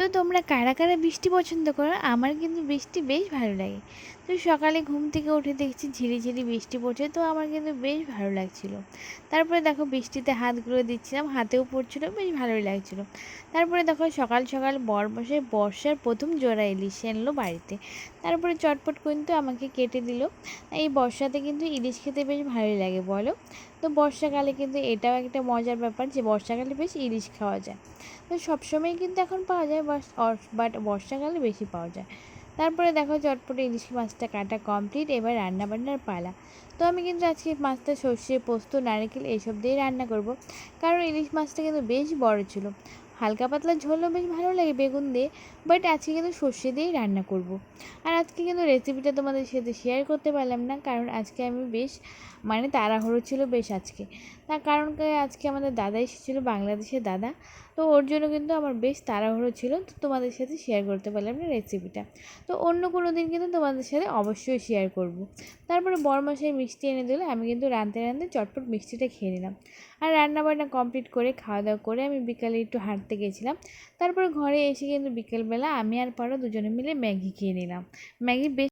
তো তোমরা কারা কারা বৃষ্টি পছন্দ করো? আমার কিন্তু বৃষ্টি বেশ ভালো লাগে। তো সকালে ঘুম থেকে উঠে দেখছি ঝিরিঝিরি বৃষ্টি পড়ছে, তো আমার কিন্তু বেশ ভালো লাগছিলো। তারপরে দেখো বৃষ্টিতে হাতগুলো দিচ্ছিলাম, হাতেও পড়ছিলো, বেশ ভালোই লাগছিলো। তারপরে দেখো সকাল সকাল বরমশাই বর্ষার প্রথম জোড়া ইলিশ আনলো বাড়িতে। তারপরে চটপট কিন্তু আমাকে কেটে দিল। এই বর্ষাতে কিন্তু ইলিশ খেতে বেশ ভালোই লাগে বলো। তো বর্ষাকালে কিন্তু এটাও একটা মজার ব্যাপার যে বর্ষাকালে বেশ ইলিশ খাওয়া যায়। তো সবসময় কিন্তু এখন পাওয়া যায়, বাট বর্ষাকালে বেশি পাওয়া যায়। তারপরে দেখো চটপটে ইলিশ মাছটা কাটা কমপ্লিট, এবার রান্নাবান্নার পালা। তো আমি কিন্তু আজকে মাছটা সর্ষে পোস্ত নারকেল এইসব দিয়ে রান্না করব, কারণ ইলিশ মাছটা কিন্তু বেশ বড় ছিল। হালকা পাতলা ঝোলও বেশ ভালো লাগে বেগুন দিয়ে, বাট আজকে কিন্তু সর্ষে দিয়েই রান্না করব। আর আজকে কিন্তু রেসিপিটা তোমাদের সাথে শেয়ার করতে পারলাম না, কারণ আজকে আমি বেশ তাড়াহুড়ো ছিল বেশ আজকে। তার কারণ আজকে আমাদের দাদা এসেছিলো, বাংলাদেশের দাদা। তো ওর জন্য কিন্তু আমার বেশ তাড়াহুড়ো ছিল, তো তোমাদের সাথে শেয়ার করতে পারলাম না রেসিপিটা। তো অন্য কোনো দিন কিন্তু তোমাদের সাথে অবশ্যই শেয়ার করব। তারপরে বরমশাই মিষ্টি এনে দিল, আমি কিন্তু রাঁধতে রাঁধতে চটপট মিষ্টিটা খেয়ে নিলাম। আর রান্নাবান্না কমপ্লিট করে খাওয়া দাওয়া করে আমি বিকালে একটু হাঁটতে গেছিলাম। তারপরে ঘরে এসে কিন্তু বিকেলবেলা আমি আর পারো দুজনে মিলে ম্যাগি খেয়ে নিলাম। ম্যাগি বেশ